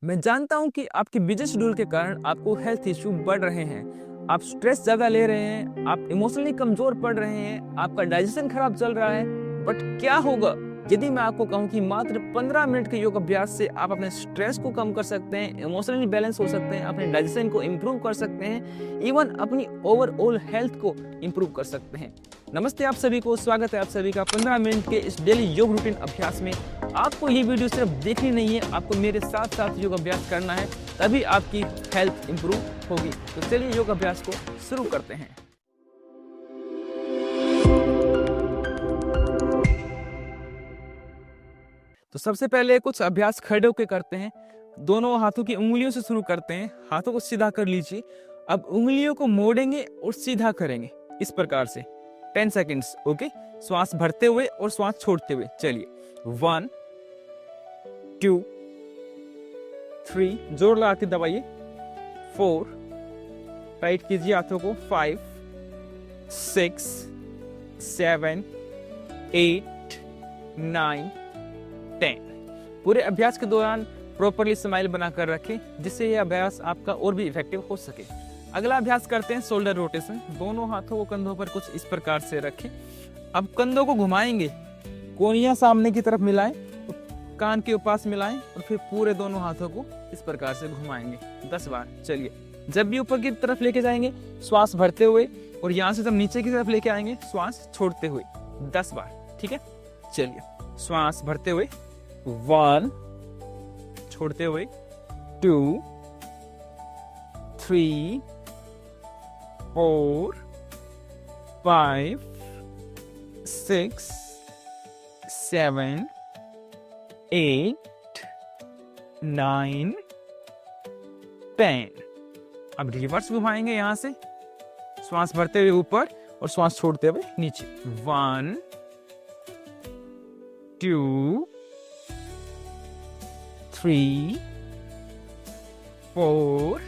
मैं जानता हूं कि आपके बिजी शेड्यूल के कारण आपको हेल्थ इश्यू बढ़ रहे हैं। आप स्ट्रेस ज़्यादा ले रहे हैं, आप इमोशनली कमज़ोर पड़ रहे हैं, आपका डाइजेशन खराब चल रहा है। बट क्या होगा यदि मैं आपको कहूं कि मात्र 15 मिनट के योग अभ्यास से आप अपने स्ट्रेस को कम कर सकते हैं, इमोशनली बैलेंस हो सकते हैं, अपने डाइजेशन को इम्प्रूव कर सकते हैं, इवन अपनी ओवरऑल हेल्थ को इम्प्रूव कर सकते हैं। नमस्ते आप सभी को, स्वागत है आप सभी का 15 मिनट के इस डेली योग रूटीन अभ्यास में। आपको ये वीडियो सिर्फ देखनी नहीं है, आपको मेरे साथ साथ योग अभ्यास करना है, तभी आपकी हेल्थ इंप्रूव होगी। तो चलिए योग अभ्यास को शुरू करते हैं। तो सबसे पहले कुछ अभ्यास खड़े होकर करते हैं। दोनों हाथों की उंगलियों से शुरू करते हैं। हाथों को सीधा कर लीजिए। अब उंगलियों को मोड़ेंगे और सीधा करेंगे इस प्रकार से 10 सेकेंड्स। ओके, श्वास भरते हुए और श्वास छोड़ते हुए। चलिए 1 2 3, जोर लगा के दबाइए। 4, टाइट कीजिए हाथों को। 5 6 7 8 9 10। पूरे अभ्यास के दौरान प्रॉपरली स्माइल बनाकर रखें, जिससे यह अभ्यास आपका और भी इफेक्टिव हो सके। अगला अभ्यास करते हैं शोल्डर रोटेशन। दोनों हाथों को कंधों पर कुछ इस प्रकार से रखें। अब कंधों को घुमाएंगे, कोहनियां सामने की तरफ मिलाएं, कान के पास मिलाएं और फिर पूरे दोनों हाथों को इस प्रकार से घुमाएंगे 10 बार। चलिए, जब भी ऊपर की तरफ लेके जाएंगे श्वास भरते हुए, और यहाँ से जब नीचे की तरफ लेके आएंगे श्वास छोड़ते हुए 10 बार। ठीक है, चलिए श्वास भरते हुए 1, छोड़ते हुए 2 3 4 5 6 7 8 9 10। अब रिवर्स घुमाएंगे, यहां से श्वास भरते हुए ऊपर और श्वास छोड़ते हुए नीचे। 1 2 3 4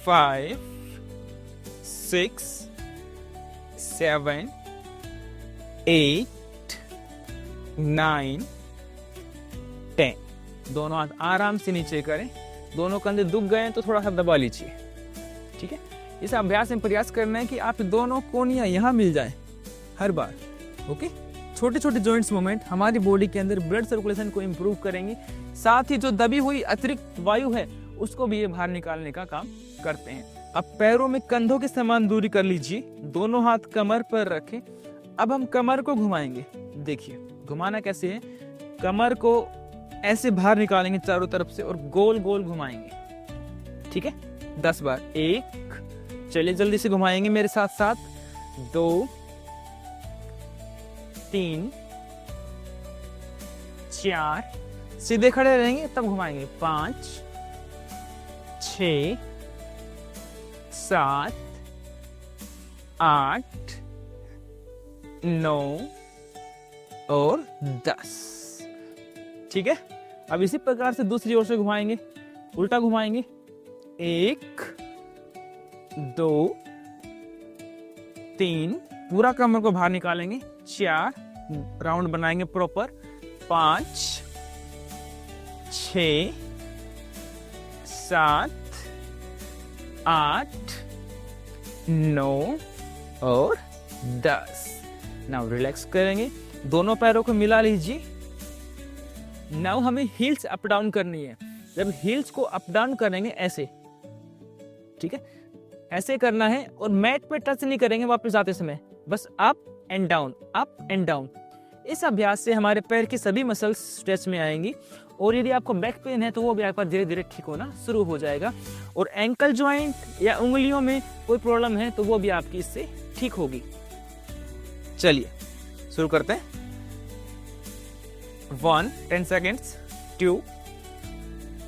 5 6 7 8 9 10। दोनों हाथ आराम से नीचे करें। दोनों कंधे दुख गए तो थोड़ा सा दबा लीजिए। ठीक है, इस अभ्यास में प्रयास करना है कि आप दोनों कोनियां यहां मिल जाएं हर बार। ओके, छोटे छोटे जॉइंट्स मूवमेंट हमारी बॉडी के अंदर ब्लड सर्कुलेशन को इंप्रूव करेंगे, साथ ही जो दबी हुई अतिरिक्त वायु है उसको भी ये बाहर निकालने का काम करते हैं। अब पैरों में कंधों के समान दूरी कर लीजिए। दोनों हाथ कमर पर रखें। अब हम कमर को घुमाएंगे। देखिए घुमाना कैसे है। कमर को ऐसे बाहर निकालेंगे चारों तरफ से और गोल गोल घुमाएंगे। ठीक है, 10 बार। 1, चलिए जल्दी से घुमाएंगे मेरे साथ साथ। 2 3 4, सीधे खड़े रहेंगे तब घुमाएंगे। 5 6 7 8 9 और 10। ठीक है, अब इसी प्रकार से दूसरी ओर से घुमाएंगे, उल्टा घुमाएंगे। 1 2 3, पूरा कमर को बाहर निकालेंगे। 4, राउंड बनाएंगे प्रॉपर। 5 6 7 8 9 और 10। नाउ रिलैक्स करेंगे, दोनों पैरों को मिला लीजिए। नाउ हमें हील्स अप डाउन करनी है। जब हील्स को अप डाउन करेंगे ऐसे, ठीक है, ऐसे करना है और मैट पे टच नहीं करेंगे वापस आते समय, बस up and down, up and down. इस अभ्यास से हमारे पैर की सभी मसल्स स्ट्रेच में आएंगी, और यदि आपको बैक पेन है तो वो भी आपका धीरे धीरे ठीक होना शुरू हो जाएगा। और एंकल ज्वाइंट या उंगलियों में कोई प्रॉब्लम है तो वो भी आपकी इससे ठीक होगी। चलिए शुरू करते हैं। 1, 10 सेकेंड्स। 2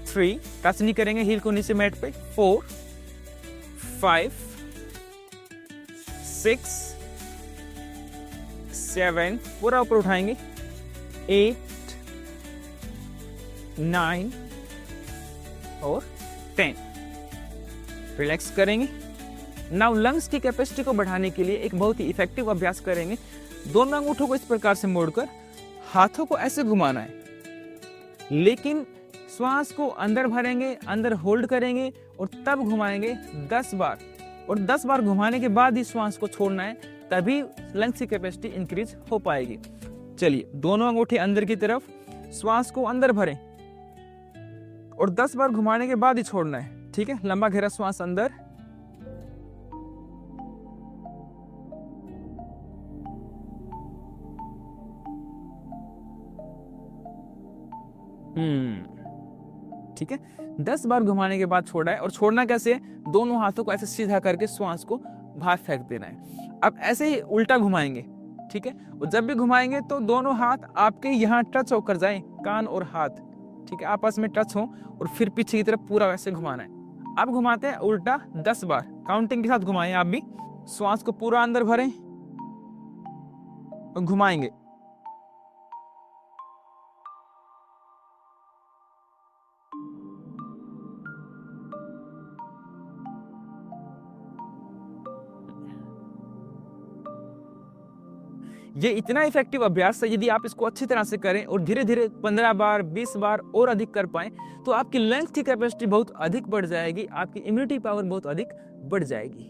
3, टच नहीं करेंगे हील को नीचे मैट पे। 4 5 6 7, पूरा ऊपर उठाएंगे। 8 9 और 10। रिलैक्स करेंगे। नाउ लंग्स की कैपेसिटी को बढ़ाने के लिए एक बहुत ही इफेक्टिव अभ्यास करेंगे। दोनों अंगूठों को इस प्रकार से मोड़कर हाथों को ऐसे घुमाना है, लेकिन श्वास को अंदर भरेंगे, अंदर होल्ड करेंगे और तब घुमाएंगे 10 बार, और 10 बार घुमाने के बाद ही श्वास को छोड़ना है, तभी लंग्स की कैपेसिटी इंक्रीज हो पाएगी। चलिए, दोनों अंगूठे अंदर की तरफ, श्वास को अंदर भरें और 10 बार घुमाने के बाद ही छोड़ना है। ठीक है, लंबा गहरा श्वास अंदर, ठीक है, 10 बार घुमाने के बाद छोड़ा है। और छोड़ना कैसे है, दोनों हाथों को ऐसे सीधा करके श्वास को बाहर फेंक देना है। अब ऐसे ही उल्टा घुमाएंगे, ठीक है, और जब भी घुमाएंगे तो दोनों हाथ आपके यहाँ टच होकर जाएं, कान और हाथ, ठीक है, आपस में टच हो, और फिर पीछे की तरफ पूरा वैसे घुमाना है। अब घुमाते हैं उल्टा 10 बार, काउंटिंग के साथ घुमाएं आप भी। श्वास को पूरा अंदर भरें और घुमाएंगे। ये इतना इफेक्टिव अभ्यास है, यदि आप इसको अच्छी तरह से करें और धीरे धीरे 15 बार 20 बार और अधिक कर पाएं तो आपकी लंग्स की कैपेसिटी बहुत अधिक बढ़ जाएगी, आपकी इम्यूनिटी पावर बहुत अधिक बढ़ जाएगी।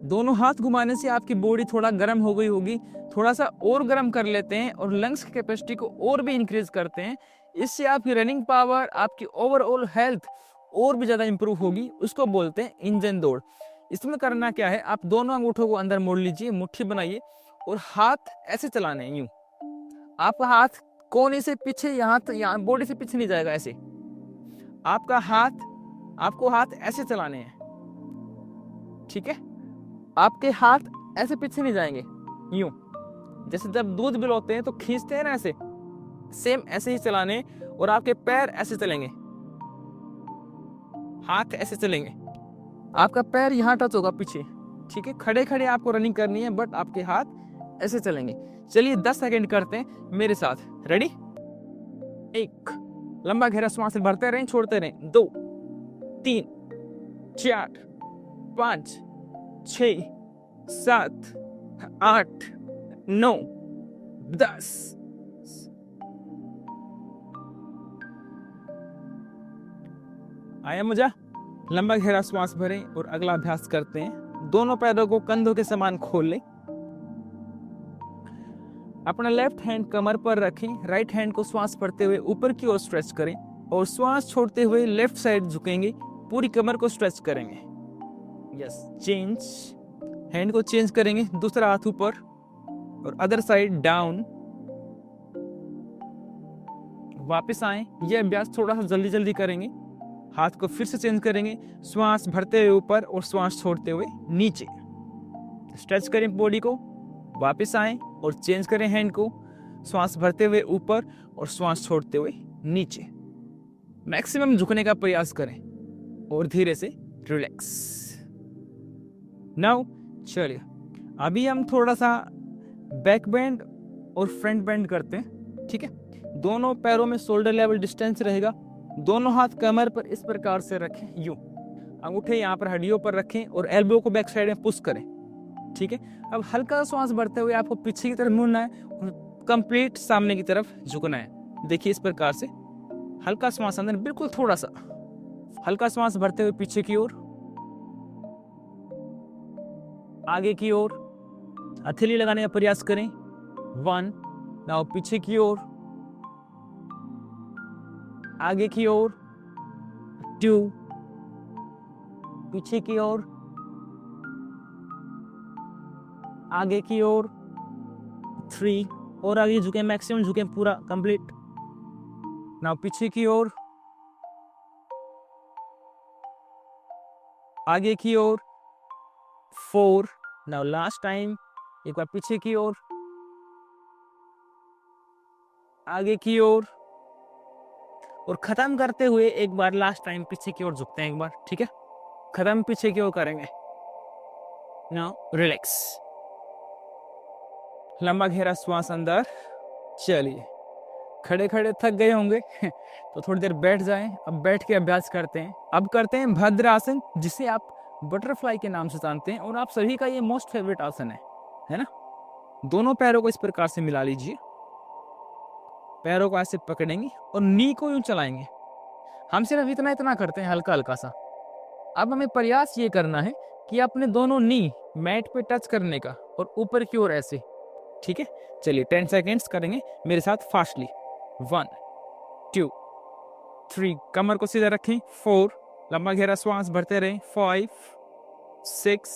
दोनों हाथ घुमाने से आपकी बॉडी थोड़ा गर्म हो गई होगी, थोड़ा सा और गर्म कर लेते हैं और लंग्स की कैपेसिटी को और भी इंक्रीज करते हैं। इससे आपकी रनिंग पावर, आपकी ओवरऑल हेल्थ और भी ज्यादा इंप्रूव होगी। उसको बोलते हैं इंजन दौड़। इसमें करना क्या है, आप दोनों अंगूठों को अंदर मोड़ लीजिए, मुट्ठी बनाइए और हाथ ऐसे चलाने हैं, यूं। आपका हाथ कोने से पीछे, यहाँ बॉडी से पीछे नहीं जाएगा, ऐसे आपको हाथ ऐसे चलाने हैं, ठीक है। आपके हाथ ऐसे पीछे नहीं जाएंगे, यूं। जैसे जब दूध बिलोते हैं तो खींचते हैं ना, ऐसे सेम ऐसे ही चलाने। और आपके पैर ऐसे चलेंगे, हाथ ऐसे चलेंगे, आपका पैर यहाँ टच होगा पीछे, ठीक है। खड़े खड़े आपको रनिंग करनी है, बट आपके हाथ ऐसे चलेंगे। चलिए 10 सेकंड करते हैं मेरे साथ, रेडी। 1, लंबा गहरा श्वास भरते रहें, छोड़ते रहें। 2, 3, 4, 5, 6, 7, 8, 9, 10। आया मजा? लंबा गहरा श्वास भरें और अगला अभ्यास करते हैं। दोनों पैरों को कंधों के समान खोल लें, अपना लेफ्ट हैंड कमर पर रखें, राइट हैंड को श्वास भरते हुए ऊपर की ओर स्ट्रेच करें और श्वास छोड़ते हुए लेफ्ट साइड झुकेंगे, पूरी कमर को स्ट्रेच करेंगे। यस, चेंज, हैंड को चेंज करेंगे, दूसरा हाथ ऊपर और अदर साइड डाउन। वापस आए, यह अभ्यास थोड़ा सा जल्दी जल्दी करेंगे। हाथ को फिर से चेंज करेंगे, श्वास भरते हुए ऊपर और श्वास छोड़ते हुए नीचे। स्ट्रेच करें बॉडी को, वापस आए और चेंज करें हैंड को, श्वास भरते हुए ऊपर और श्वास छोड़ते हुए नीचे। मैक्सिमम झुकने का प्रयास करें और धीरे से रिलैक्स। नाउ चलिए, अभी हम थोड़ा सा बैक बेंड और फ्रंट बेंड करते हैं, ठीक है। दोनों पैरों में शोल्डर लेवल डिस्टेंस रहेगा। दोनों हाथ कमर पर इस प्रकार से रखें, यूं। अंगूठे यहाँ पर हड्डियों पर रखें और एल्बो को बैक साइड में पुश करें, ठीक है। अब हल्का श्वास भरते हुए आपको पीछे की तरफ मुड़ना है और कंप्लीट सामने की तरफ झुकना है। देखिए इस प्रकार से, हल्का श्वास अंदर, बिल्कुल थोड़ा सा हल्का श्वास भरते हुए पीछे की ओर, आगे की ओर। हथेली लगाने का प्रयास करें। 1, नाउ पीछे की ओर, आगे की ओर। 2, पीछे की ओर, आगे की ओर। 3, और आगे झुके, मैक्सिमम झुके, पूरा कंप्लीट। नाउ पीछे की ओर, आगे की ओर। 4, नाउ लास्ट टाइम, एक बार पीछे की ओर, आगे की ओर, और खत्म करते हुए एक बार लास्ट टाइम पीछे की ओर झुकते हैं एक बार, ठीक है। खत्म पीछे की ओर करेंगे। नाउ रिलैक्स, लंबा गहरा श्वास अंदर। चलिए, खड़े खड़े थक गए होंगे तो थोड़ी देर बैठ जाएं। अब बैठ के अभ्यास करते हैं। अब करते हैं भद्रासन, जिसे आप बटरफ्लाई के नाम से जानते हैं और आप सभी का ये मोस्ट फेवरेट आसन है ना। दोनों पैरों को इस प्रकार से मिला लीजिए, पैरों को ऐसे पकड़ेंगे और नी को यूं चलाएंगे, हम सिर्फ इतना इतना करते हैं, हल्का हल्का सा। अब हमें प्रयास ये करना है कि अपने दोनों नी मैट पे टच करने का और ऊपर की ओर ऐसे। ठीक है, चलिए 10 सेकेंड्स करेंगे मेरे साथ फास्टली। 1 2 3, कमर को सीधा रखें। 4, लंबा गहरा श्वास भरते रहें। 5 6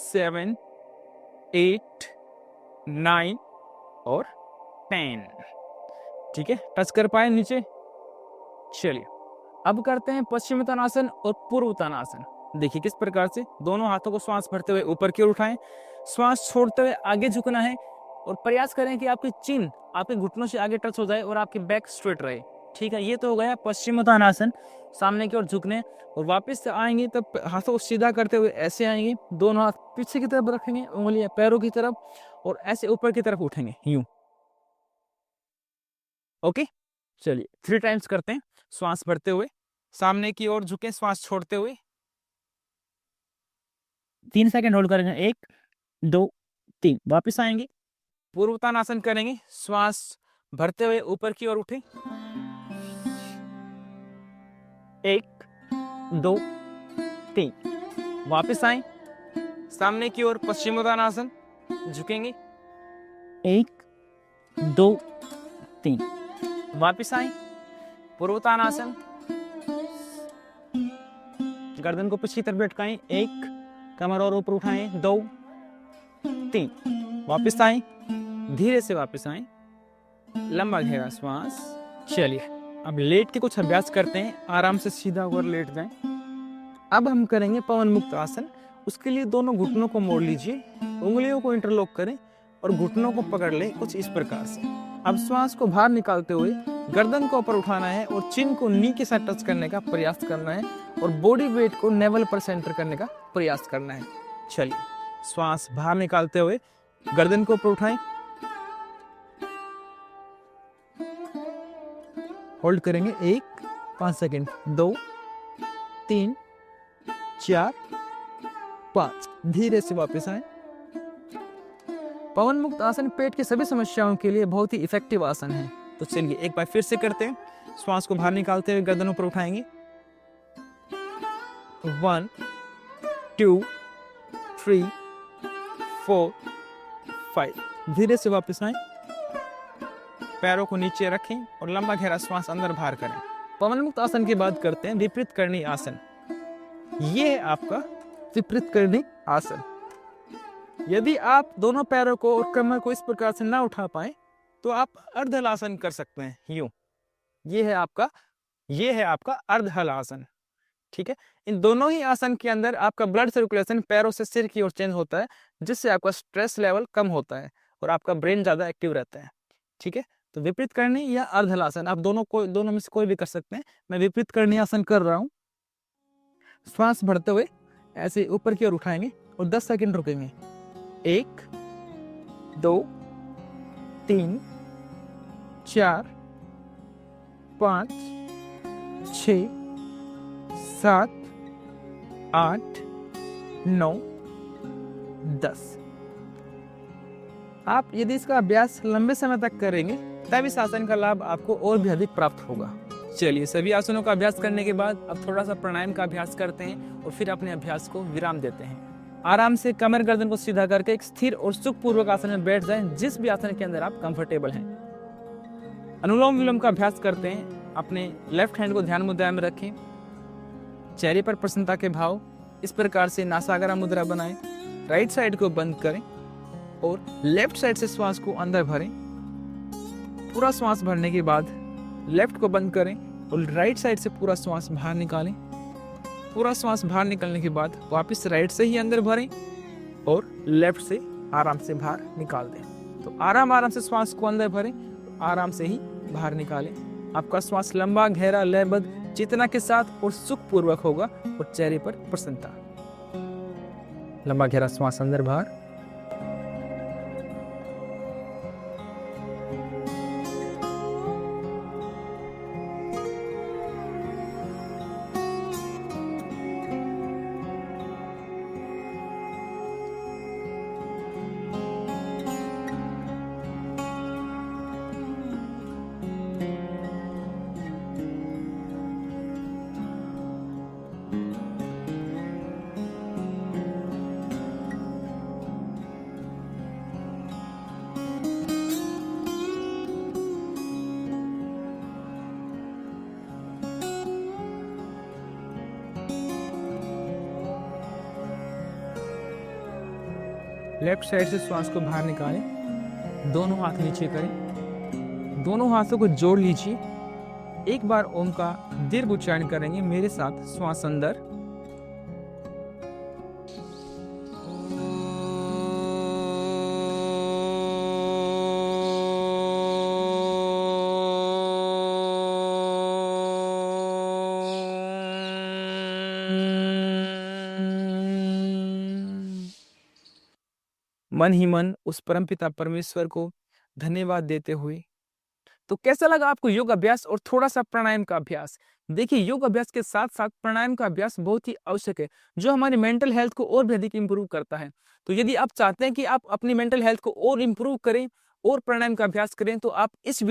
7 8 9 और 10। ठीक है, टच कर पाए नीचे। चलिए अब करते हैं पश्चिमोत्तानासन और पूर्वोत्तानासन। देखिए किस प्रकार से दोनों हाथों को श्वास भरते हुए ऊपर की ओर उठाएं, श्वास छोड़ते हुए आगे झुकना है और प्रयास करें कि आपकी चिन आपके घुटनों से आगे टच हो जाए और आपकी बैक स्ट्रेट रहे। ठीक है, ये तो हो गया पश्चिमोत्तानासन, सामने की ओर झुकने। और वापस से आएंगे तब हाथों को सीधा करते हुए ऐसे आएंगे, दोनों हाथ पीछे की तरफ रखेंगे, उंगलियां पैरों की तरफ, और ऐसे ऊपर की तरफ उठेंगे यूं। ओके, चलिए 3 टाइम्स करते हैं। श्वास भरते हुए सामने की ओर झुके, श्वास छोड़ते हुए 3 सेकंड होल्ड करेंगे। 1 2 3, वापस आएंगे, पूर्वोत्तानासन करेंगे। श्वास भरते हुए ऊपर की ओर उठे। 1 2 3, वापस आए, सामने की ओर पश्चिमोत्तानासन, झुकेंगे। 1 2 3, वापस आए, पूर्वोत्तानासन, गर्दन को पीछे की तरफ लटकाएं। 1, कमर और ऊपर उठाएं। 2 3, वापस आए, धीरे से वापस आए, लंबा गहरा श्वास। चलिए अब लेट के कुछ अभ्यास करते हैं, आराम से सीधा होकर लेट जाएं। अब हम करेंगे पवन मुक्त आसन। उसके लिए दोनों घुटनों को मोड़ लीजिए, उंगलियों को इंटरलॉक करें और घुटनों को पकड़ लें कुछ इस प्रकार से। अब श्वास को बाहर निकालते हुए गर्दन को ऊपर उठाना है और चिन को नी के साथ टच करने का प्रयास करना है और बॉडी वेट को नेवल पर सेंटर करने का प्रयास करना है। चलिए श्वास बाहर निकालते हुए गर्दन को ऊपर उठाएं, होल्ड करेंगे। 1 5 सेकेंड, 2 3 4 5, धीरे से वापस आए। पवन मुक्त आसन पेट की सभी समस्याओं के लिए बहुत ही इफेक्टिव आसन है। तो चलिए एक बार फिर से करते हैं। श्वास को बाहर निकालते हुए गर्दन ऊपर उठाएंगे। 1 2 3 4 5, धीरे से वापस आए, पैरों को नीचे रखें और लंबा गहरा श्वास अंदर बाहर करें। पवन मुक्त आसन की बात करते हैं विपरीत करणी आसन। ये है आपका विपरीत करणी आसन। यदि आप दोनों पैरों को और कमर को इस प्रकार से ना उठा पाए तो आप अर्धहलासन कर सकते हैं यूं। ये है आपका अर्धहलासन। ठीक है, इन दोनों ही आसन के अंदर आपका ब्लड सर्कुलेशन पैरों से सिर की ओर चेंज होता है, जिससे आपका स्ट्रेस लेवल कम होता है और आपका ब्रेन ज्यादा एक्टिव रहता है। ठीक है, तो विपरीत करणी या अर्धहलासन आप दोनों में से कोई भी कर सकते हैं। मैं विपरीत करणी आसन कर रहा हूं। श्वास भरते हुए ऐसे ऊपर की ओर उठाएंगे और 10 सेकंड रुकेंगे। 1 2 3 4 5 6 7 8 9 10। आप यदि इसका अभ्यास लंबे समय तक करेंगे तब इस आसन का लाभ आपको और भी अधिक प्राप्त होगा। चलिए सभी आसनों का अभ्यास करने के बाद अब थोड़ा सा प्राणायाम का अभ्यास करते हैं और फिर अपने अभ्यास को विराम देते हैं। आराम से कमर गर्दन को सीधा करके एक स्थिर और सुखपूर्वक आसन में बैठ जाएं, जिस भी आसन के अंदर आप कंफर्टेबल हैं। अनुलोम विलोम का अभ्यास करते हैं। अपने लेफ्ट हैंड को ध्यान मुद्रा में रखें, चेहरे पर प्रसन्नता के भाव इस प्रकार से नासागरा मुद्रा बनाएं। राइट साइड को बंद करें और लेफ्ट साइड से श्वास को अंदर भरें। पूरा श्वास भरने के बाद लेफ्ट को बंद करें और राइट साइड से पूरा श्वास बाहर निकालें। पूरा श्वास बाहर निकलने के बाद वापस राइट से ही अंदर भरें और लेफ्ट से आराम से बाहर निकाल दें। तो आराम से श्वास को अंदर भरें, आराम से ही बाहर निकालें। आपका श्वास लंबा गहरा लयबद्ध चेतना के साथ और सुखपूर्वक होगा और चेहरे पर प्रसन्नता। लंबा गहरा श्वास अंदर बाहर। लेफ्ट साइड से श्वास को बाहर निकालें, दोनों हाथ नीचे करें, दोनों हाथों को जोड़ लीजिए। एक बार ओम का दीर्घ उच्चारण करेंगे मेरे साथ। श्वास अंदर, मन ही मन उस परमपिता परमेश्वर को धन्यवाद देते हुए। तो कैसा लगा आपको योग अभ्यास और थोड़ा सा प्राणायाम का अभ्यास? देखिए, योग अभ्यास के साथ साथ प्राणायाम का अभ्यास बहुत ही आवश्यक है, जो हमारी मेंटल हेल्थ को और भी अधिक इंप्रूव करता है। तो यदि आप चाहते हैं कि आप अपनी मेंटल हेल्थ को और इंप्रूव करें और प्राणायाम का अभ्यास करें, तो आप इस